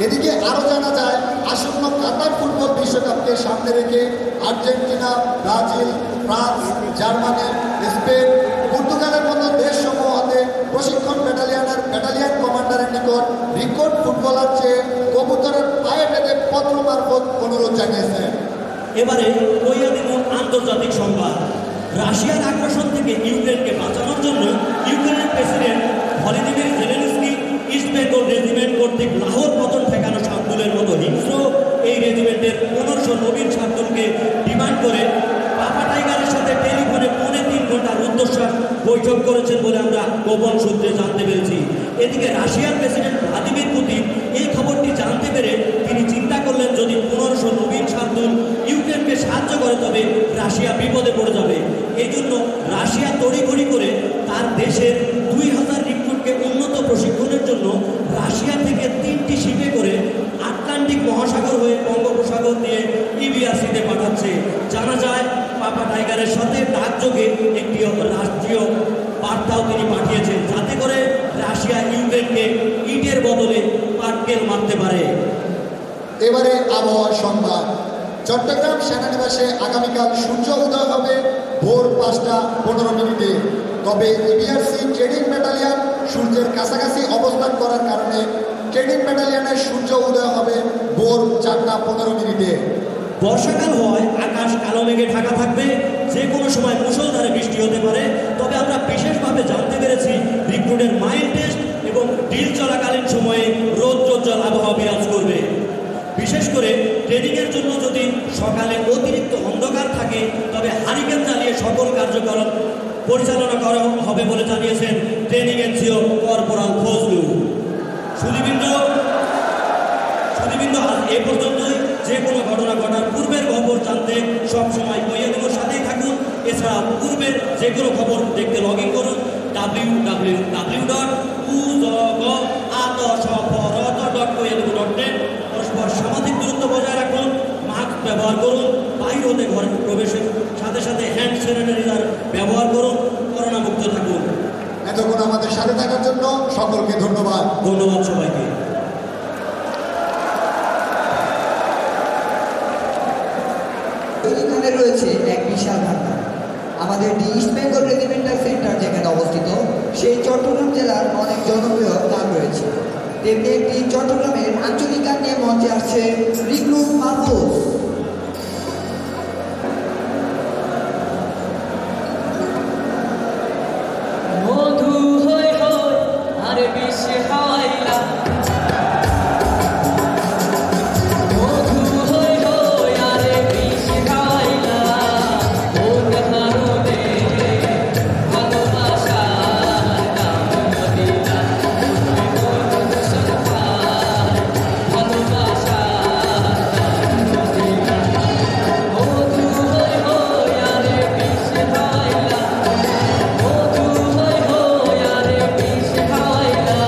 এদিকে আরো জানা যায়, আসন্ন কাতার ফুটবল বিশ্বকাপকে সামনে রেখে Argentina, Brazil, France, Germany, Spain, পর্তুগালের মতো দেশসমূহ হতে প্রশিক্ষণ ব্যাটালিয়ন কমান্ডারের নিকট রিক্রুট ফুটবলার চেয়ে কবুতরের পায়ে বেঁধে পত্র মারফত অনুরোধ জানিয়েছে। এবারে আন্তর্জাতিক সংবাদ। রাশিয়ার আগ্রাসন থেকে ইউক্রেনকে বাঁচানোর জন্য ইউক্রেনের president Volodymyr Zelensky east Bengal regiment কর্তৃক লাহোর পতন ঠেকানো শার্দুলের মতো হিংস্র এই রেজিমেন্টের 1500 নবীন শার্দুলকে ডিমান্ড করে পাপা টাইগারের সাথে টেলিফোনে 3.5 ঘন্টার রুদ্ধশ্বাস বৈঠক করেছেন বলে আমরা গোপন সূত্রে জানতে পেরেছি। এদিকে রাশিয়ার প্রেসিডেন্ট ভ্লাদিমির পুতিন এই খবরটি জানতে পেরে তিনি চিন্তা করলেন, যদি 1500 নবীন শার্দুল ইউক্রেনকে সাহায্য করে তবে রাশিয়া বিপদে পড়ে যাবে। এই জন্য রাশিয়া তড়িঘড়ি করে তার দেশের 2000 রিক্রুটকে উন্নত প্রশিক্ষণের জন্য রাশিয়া থেকে 3টি শিপে করে আটলান্টিক মহাসাগর হয়ে বঙ্গোপসাগর দিয়ে ইবিআরসিতে পাঠাচ্ছে। জানা যায় পাপা টাইগারের সাথে ডাকযোগে একটি রাষ্ট্রীয় বার্তাও তিনি পাঠিয়েছেন, যাতে করে রাশিয়া ইউক্রেনকে ইটের বদলে পাটকেল মারতে পারে। এবারে আবহাওয়ার সংবাদ। চট্টগ্রাম সেনানিবাসে আগামীকাল সূর্য উদয় হবে ভোর 5:15। তবে ইবিআরসি ট্রেনিং ব্যাটালিয়ন সূর্যের কাছাকাছি অবস্থান করার কারণে ট্রেনিং ব্যাটালিয়নের সূর্য উদয় হবে ভোর 4:15। বর্ষাকাল হওয়ায় আকাশ কালো মেঘে ঢাকা থাকবে, যে কোনো সময় মুষলধারে বৃষ্টি হতে পারে। তবে আমরা বিশেষভাবে জানতে পেরেছি রিক্রুটের মাইল টেস্ট এবং ড্রিল চলাকালীন সময়ে রৌদ্রোজ্জ্বল আবহাওয়া বিরাজ করবে। বিশেষ করে ট্রেনিংয়ের জন্য যদি সকালে অতিরিক্ত অন্ধকার থাকে তবে হারিকেন জ্বালিয়ে সকল কার্যক্রম পরিচালনা করা হবে বলে জানিয়েছেন ট্রেনিং এনসিও কর্পোরাল ফজলু। সুধীবৃন্দ, আজ এ পর্যন্তই। যে কোনো ঘটনা ঘটার পূর্বের খবর জানতে সবসময় কৈয়াদিমোর সাথেই থাকুন। এছাড়া পূর্বের যে কোনো খবর দেখতে লগ ইন করুন www.uzgatosforot.net। পরস্পর সামাজিক দূরত্ব বজায় রাখুন, মাস্ক ব্যবহার করুন, বাইরে হতে ঘরে প্রবেশের সাথে সাথে হ্যান্ড স্যানিটাইজার ব্যবহার করুন, করোনা মুক্ত থাকুন। এতক্ষণ আমাদের সাথে থাকার জন্য সকলকে ধন্যবাদ। ধন্যবাদ সবাইকে। এখানে রয়েছে এক বিশাল ভান্ডার। আমাদের দি ইস্ট বেঙ্গল রেজিমেন্টাল সেন্টার যেখানে অবস্থিত, সেই চট্টগ্রাম জেলার অনেক জনপ্রিয় গান রয়েছে। তেমনি একটি চট্টগ্রামের আঞ্চলিক গান নিয়ে মঞ্চে আসছে রিক্রুট মাহফুজ। মধু হই হই আরে বিষ খাওয়াইলা, মধু হই হই আরে বিষ খাওয়াইলা, ওর কারণে ভালোবাসার দাম দিলা, ভালোবাসার দাম দিলা, মধু হই হই আরে বিষ খাওয়াইলা, মধু হই হই আরে বিষ খাওয়াইলা,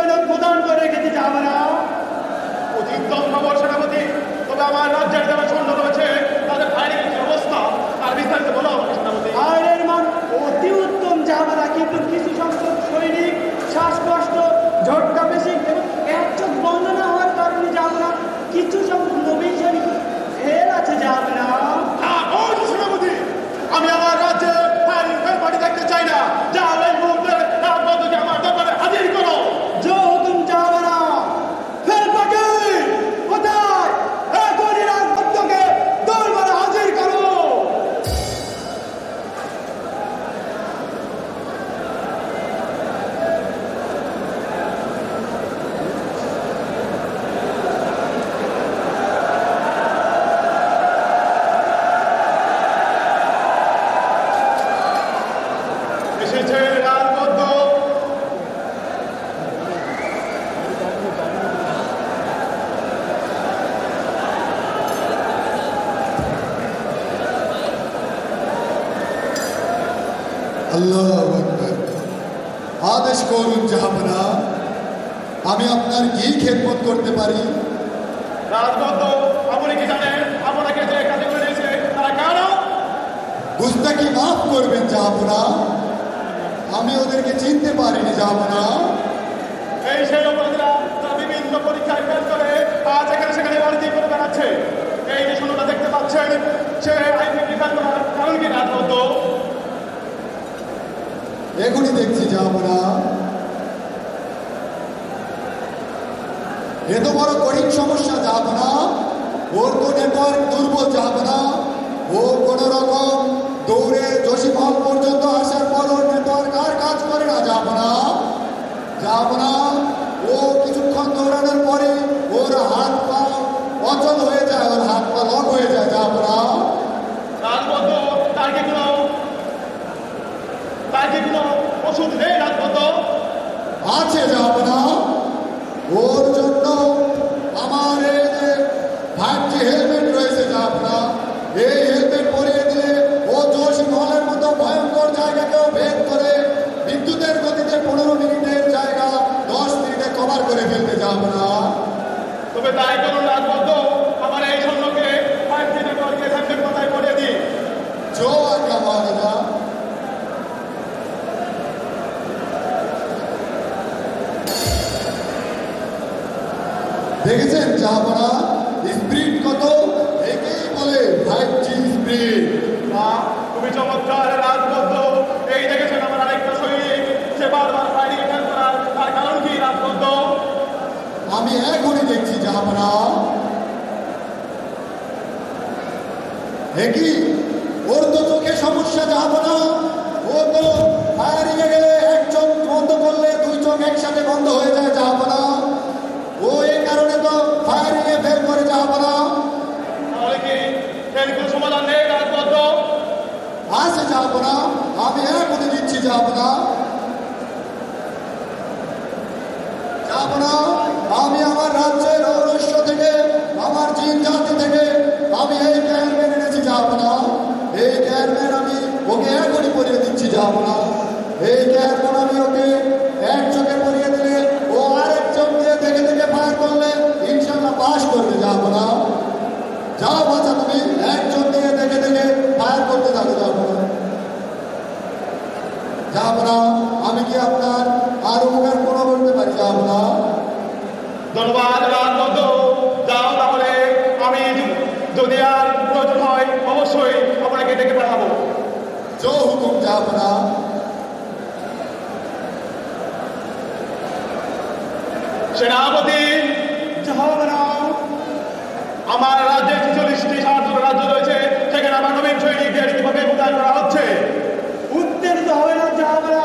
সৈন্য প্রদান করে রেখেছে জাহাপনা। অধিকতম খবর সেনাপতি, তবে আমার রাজ্যের যারা সৈন্য রয়েছে তাদের ফায়ারিং এর অবস্থা তার বিস্তারিত বলো সেনাপতি। আইনের মান অতি উত্তম জাহাপনা, কিন্তু কিছু সংখ্যক সৈনিক শ্বাসকষ্ট, ঝটকা বেশি এবং এক চোখ বন্ধ না হওয়ার কারণে জাহাপনা কিছু সংখ্যক নবীন সৈনিক ফের আছে জাহাপনা। সেনাপতি, আমি আমার রাজ্যে ফায়ারিং পার্টি দেখতে চাই না। যা এই মুহূর্তে রাজবন্ধুকে আমার দরবারে হাজির করো। জো হুকুম জাহাপনা। ফের পার্টি কোথায়? এখনই রাজবন্ধুকে দরবারে হাজির করো। এসেছে রাজবন্ধ। আল্লাহু আকবার। আদেশ করুন জাহাপনা, আমি আপনার কি খেদমত করতে পারি? রাজবন্ধ, আপনি কি জানেন আপনাকে যে কাজে করে নিয়েছে তারা কারা? গুস্তাকি মাফ করবেন জাহাপনা, আমি ওদেরকে চিনতে পারিনি জাহাপনা। এই সেই অপরাধীরা তারা বিভিন্ন পরীক্ষায় ফেল করে আজ এখানে সেখানে বাড়িতে করে বেড়াচ্ছে। এই যে শূন্যতা দেখতে পাচ্ছেন, সে আইনি ফেল করার কারণ কি রাজবন্ধ? এখনই দেখছি জাহাপনা। এত বড় কঠিন সমস্যা জাহাপনা, ওর তো নেটওয়ার্ক দুর্বল জাহাপনা। ও কোন রকম দৌড়ে জসিমহল পর্যন্ত আসার পর ওর নেটওয়ার্ক আর কাজ করে না জাহাপনা। জাহাপনা, ও কিছুক্ষণ দৌড়ানোর পরে ওর হাত পা অচল হয়ে যায়, ওর হাত পা লক হয়ে যায় জাহাপনা। রাজবন্ধ, তার কি কোনো ওষুধ নেই রাজবন্ধ? আছে জাহাপনা, ওর জন্য আমার এই যে 5G হেলমেট রয়েছে জাহাপনা, এই হেলমেট পরিয়ে দিলে ও জসিমহলের মতো ভয়ঙ্কর জায়গাকেও ভেদ করে বিদ্যুতের গতিতে 15 মিনিটের জায়গা 10 মিনিটে কভার করে ফেলতে জাহাপনা। তবে তাই করুন রাজবন্ধ, আমার এই সৈন্যকে 5G নেটওয়ার্কের হেলমেট মাথায় পরিয়ে দিন। জো আজ্ঞা মহারাজা। দেখেছেন জাহাপনা স্পিড কত? একেই বলে 5G স্পিড। খুবই চমৎকার রাজবন্ধ। এই দেখেছেন আমার আরেকটা সৈনিক, সে বারবার ফায়ারিং ফেল করার তার কারণ কি রাজবন্ধ? আমি এখনই দেখছি জাহাপনা। কি ওর তো চোখে সমস্যা জাহাপনা। ও তো ফায়ারিং এ গেলে এক চোখ বন্ধ করলে 2 চোখ একসাথে বন্ধ হয়ে যায় জাহাপনা। ও এই কারণে তো ফায়ারিং এ ফেল করে জাহাপনা। তাহলে কি এর কোনো সমাধান নেই রাজবন্ধ? আছে জাহাপনা, আমি এখনই দিচ্ছি জাহাপনা। জাহাপনা, আমি আমার রাজ্যের ঔরস্য থেকে, আমার জিন জাতি থেকে আমি এই ক্যারম্যান এনেছি জাহাপনা। এই ক্যারম্যান আমি ওকে এখনই পরিয়ে দিচ্ছি জাহাপনা। এই ক্যারম্যান আমি ওকে এক চোখে পরিয়ে দিলে ও আরেক চোখ দিয়ে দেখে দেখে ফায়ার করলে ইনশাল্লাহ পাস করবে জাহাপনা। যাও বাচ্চা, তুমি এক চোখ দিয়ে দেখে দেখে ফায়ার করতে থাকো জাহাপনা। জাহাপনা, আমি কি আপনার আর উপকার কোনো করতে পারি জাহাপনা? ধন্যবাদ রাজবন্ধ। যাও তাহলে, আমি যদি আর প্রয়োজন হয় অবশ্যই আপনাকে ডেকে পাঠাবো। জো হুকুম জাহাপনা। সেনাপতি, জাহাপনা। আমার রাজ্যে 46টি সার্থক রাজ্য রয়েছে, সেখানে আমার নবীন সৈনিকদের কিভাবে মোতায়েন করা হচ্ছে? উত্তেজিত হবে না জাহাপনা।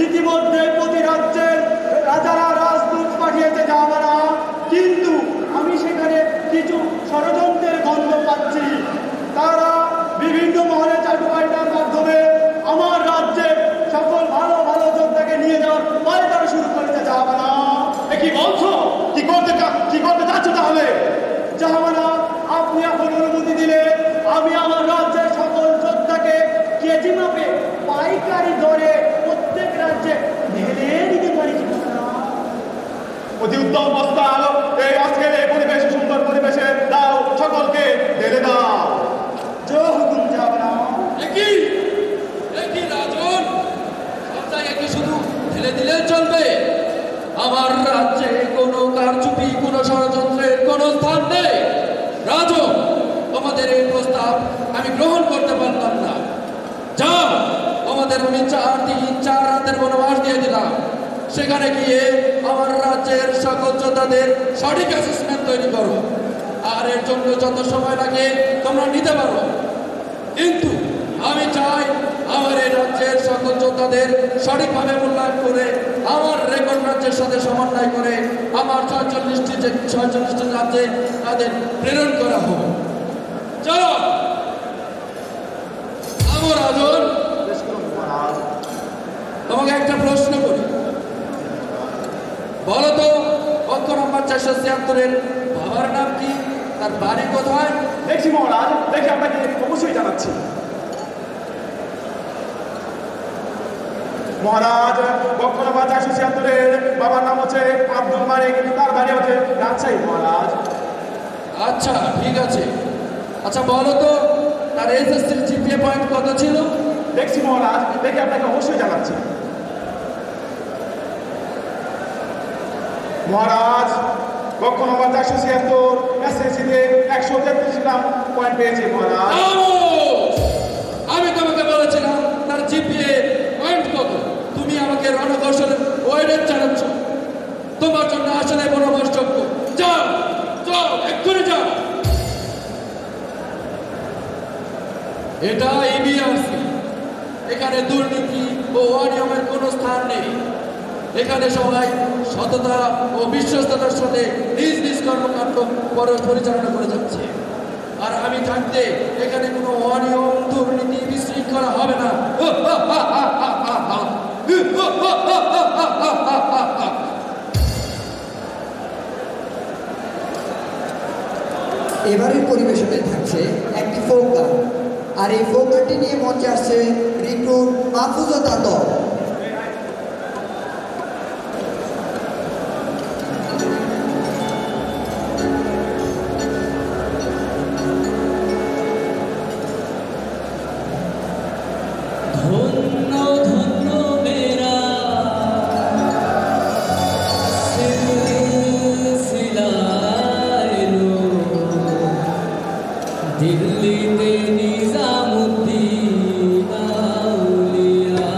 ইতিমধ্যে প্রতি রাজ্যের রাজারা রাজদূত পাঠিয়েছে জাহাপনা, কিন্তু আমি সেখানে কিছু ষড়যন্ত্রের গন্ধ পাচ্ছি। তারা বিভিন্ন মহলে চাটুকারিতার মাধ্যমে আমার রাজ্যে সকল ভালো ভালো যোদ্ধাকে নিয়ে যাওয়ার পায়তারা শুরু করেছে জাহাপনা। কি বলছো? কি করতে চাচ্ছ তাহলে? জাহাপনা, আপনি এখন উত্তম প্রস্তাব এই আজকের এই পরিবেশে সুন্দর পরিবেশে দাও সকলকে ঢেলে দাও জয় হুকুম যাবে না একই রাজন সব জায়গায় কি শুধু ঢেলে দিলে চলবে? আমার রাজ্যে কোনো কারচুপি কোনো ষড়যন্ত্রের কোনো স্থান নেই। রাজন, তোমাদের এই প্রস্তাব আমি গ্রহণ করতে পারলাম না। যাও, আমাদের আমি 4 দিন 4 রাতের বনবাস দিয়ে দিলাম। সেখানে গিয়ে আমার রাজ্যের সকল যোদ্ধাদের সঠিক অ্যাসেসমেন্ট তৈরি করো। আর এর জন্য যত সময় লাগে তোমরা নিতে পারো, কিন্তু আমি চাই আমার এই রাজ্যের সকল যোদ্ধাদের সঠিকভাবে মূল্যায়ন করে আমার রেকর্ড রাজ্যের সাথে সমন্বয় করে আমার 46টি রাজ্যে তাদের প্রেরণ করা হবে। চলো আমার রাজন, তোমাকে একটা প্রশ্ন করি, বলো তো কক্ষ নম্বর 476-এর বাবার নাম কি, তার বাড়ি কোথায়? দেখছি মহারাজ, দেখে আপনাকে অবশ্যই জানাচ্ছি। মহারাজ, কক্ষ নম্বর 476-এর বাবার নাম হচ্ছে আব্দুল মালিক, তার বাড়ি হচ্ছে রাজশাহী মহারাজ। আচ্ছা ঠিক আছে। আচ্ছা বলো তো তার এসএসসির জিপিএ পয়েন্ট কত ছিল? দেখছি মহারাজ, দেখে আপনাকে অবশ্যই জানাচ্ছি। মহারাজ, কক্ষ নম্বর 476 এসএসসিতে 133 গ্রাম পয়েন্ট পেয়েছে মহারাজ। আমি তোমাকে বলেছিলাম তার জিপিএ পয়েন্ট কত, তুমি আমাকে রণকৌশলের ওয়েডের চালাচ্ছ। তোমার জন্য আসলে বনবাসযোগ্য। যাও যাও, এক্ষুনি যাও। এটা ইবিআরসি, এখানে দুর্নীতি ও অনিয়মের কোনো স্থান নেই। এখানে সবাই সততা ও বিশ্বস্ততার সাথে নিজ নিজ কর্মকাণ্ড পরিচালনা করে যাচ্ছে। আর আমি থাকতে এখানে কোনো অনিয়ম দুর্নীতি বিশৃঙ্খলা হবে না। এবারের পরিবেশনে থাকছে একটি ফোক গান, আর এই ফোক গানটি নিয়ে মঞ্চে আসছে রিক্রুট মাহফুজা তার দল। ধন্য ধন্য মেরা সিলসিলায়ো দিল্লিতে নিজামুদ্দিন আউলিয়া।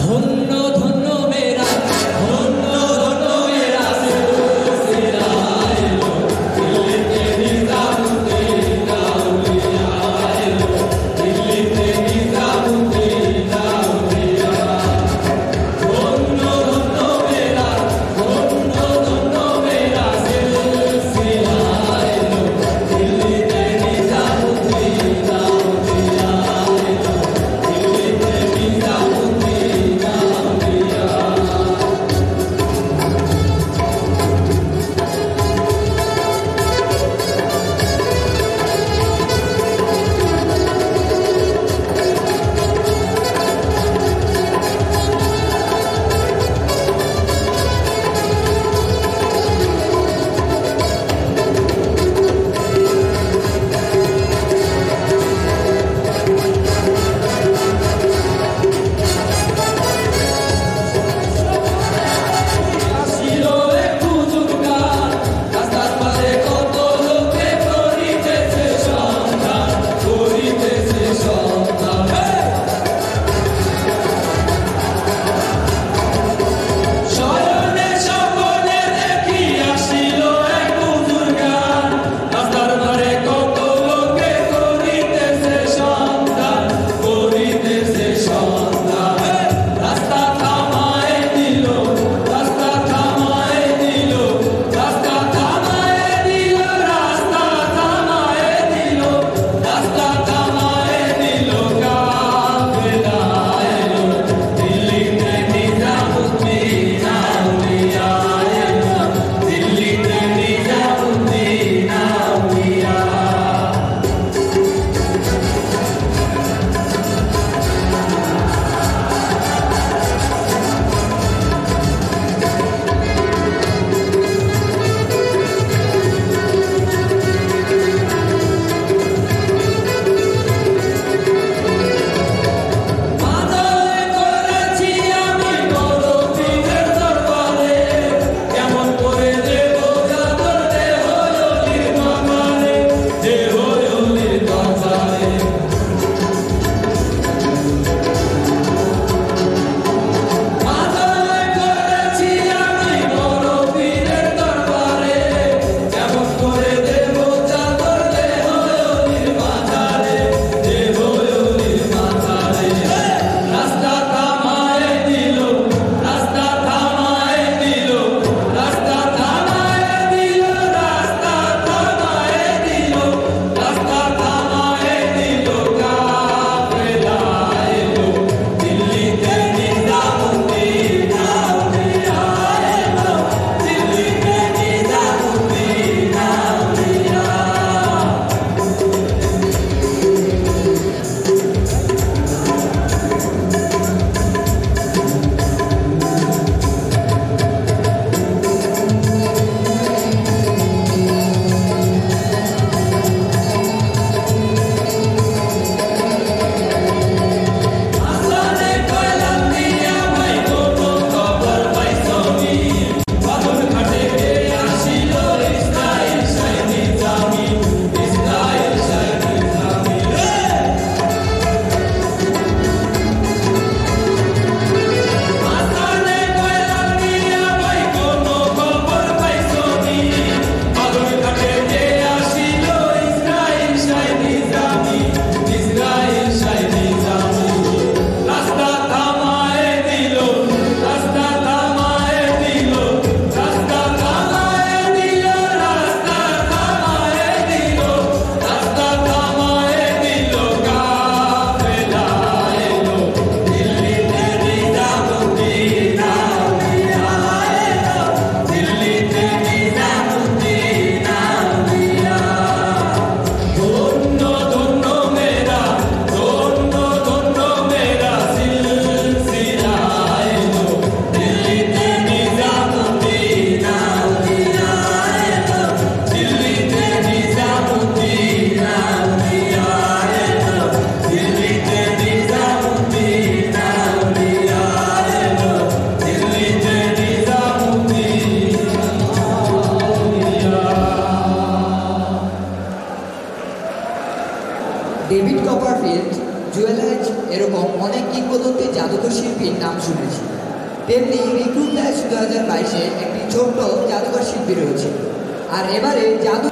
ধন্য ধন্য মেরা, ধন্য ধন্য মেরা সিলসিলায়ো দিল্লিতে নিজামুদ্দিন আউলিয়া। দিল্লিতে নিজামুদ্দিন আউলিয়া। ধন্য ধন্য মেরা, ধন্য ধন্য মেরা সিলসিলায়ো দিল্লিতে ডেভিড কপারফিল্ড, জুয়েলাইজ এরকম অনেক কিংবদন্তি জাদুঘর শিল্পীর নাম শুনেছি। তেমনি রিক্রুট ব্যাচ 2022-এ একটি ছোট্ট জাদুঘর শিল্পী রয়েছে। আর এবারে জাদু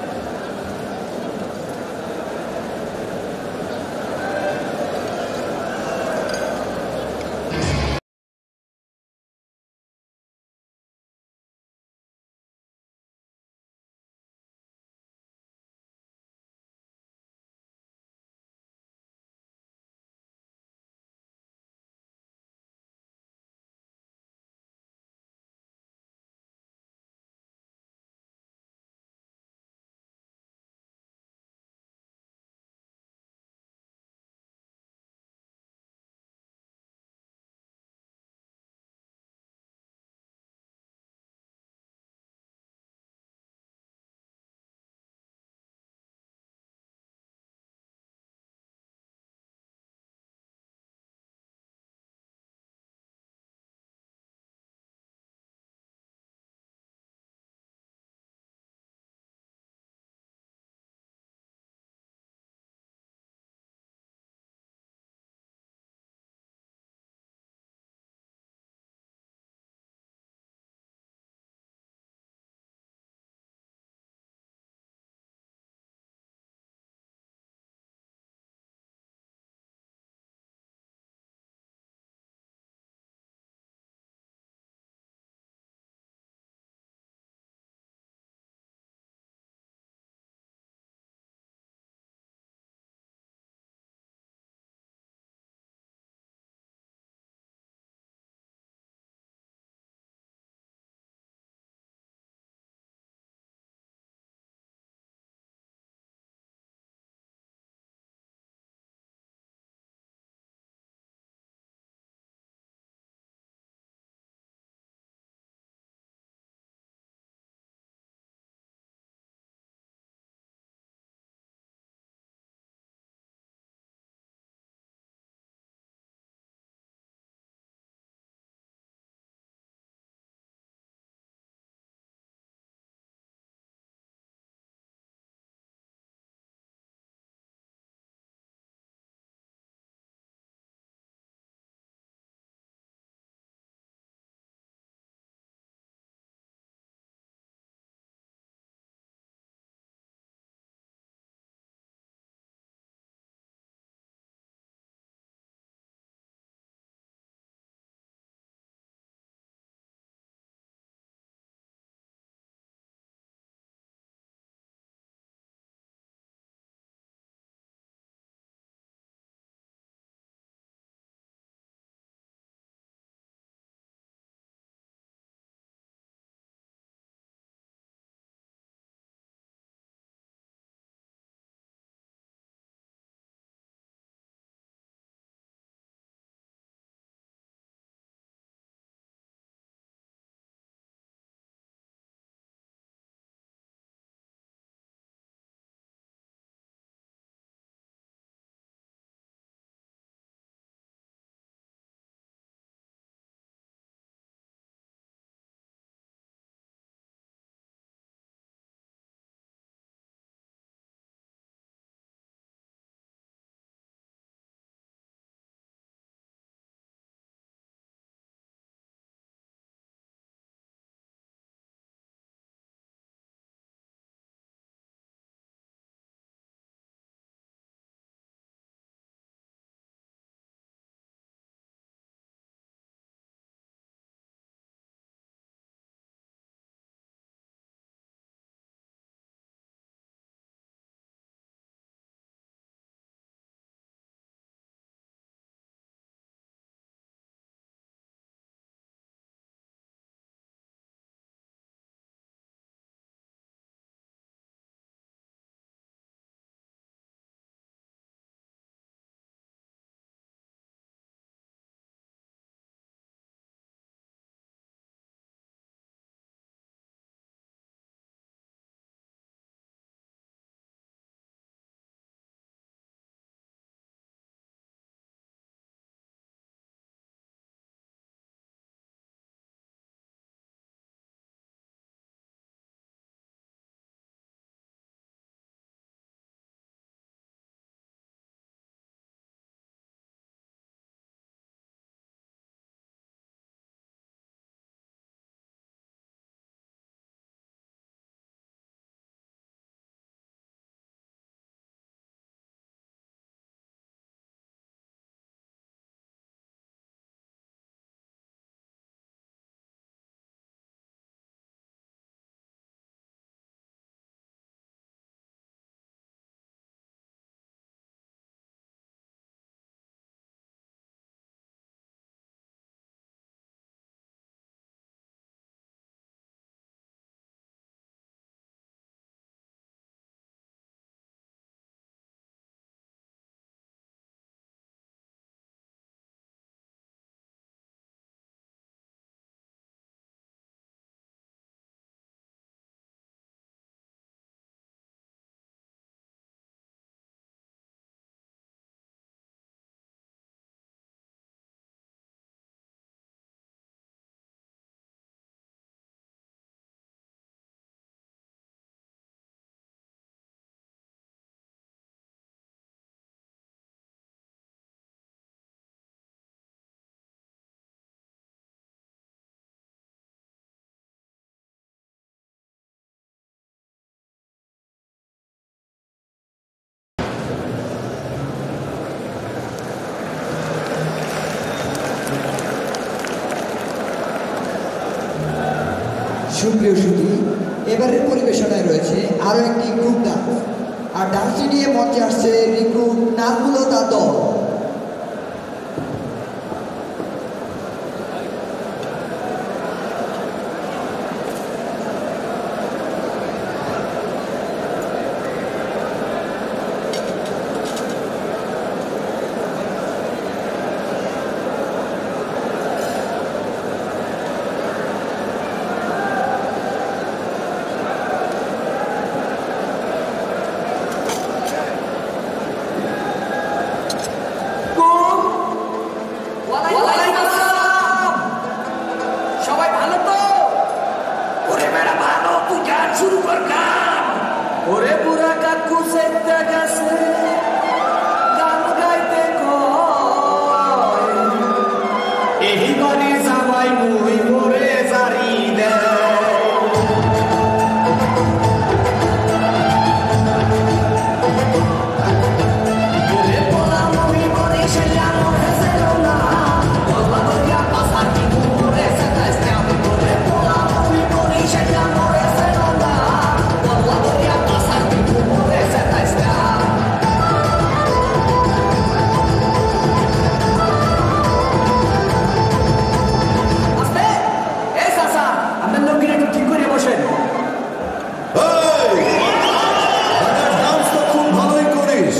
সুপ্রিয় সুধী, এবারের পরিবেশনায় রয়েছে আরও একটি গ্রুপ ডান্স। আর ডান্সটি নিয়ে মঞ্চে আসছে রিক্রুট নাজমুল ও তার দল। সবাই ভালো তো? ওরে বেড়া ভালো, তুই গান শুরু কর গান। ওরে বুড়া কাকু সেটা গেছে গান গাইতে কয়, এই বাড়ি জামাই মুই মোরে জারি দেয়। ওরে পোলা মুই মোরে সেলা মোরে সেলো না, বলবা বলিয়া পাসার কি মোরে সেটাইস না। ওরে পোলা মুই মোরে সেলা মোরে সেলো না, বলবা বলিয়া পাসার কি মোরে সেটাইস না। আস্তে, এই চাচা, আপনার লোককে একটু ঠিক করে বসেন। ডান্স তো খুব ভালোই করিস।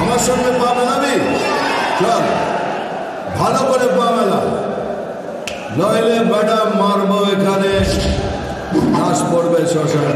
আমার সঙ্গে পা মেলাবি? চল, ভালো করে পা মেলা, নইলে বেটা মারবো এখানে, নাচ পড়বে শ্মশান।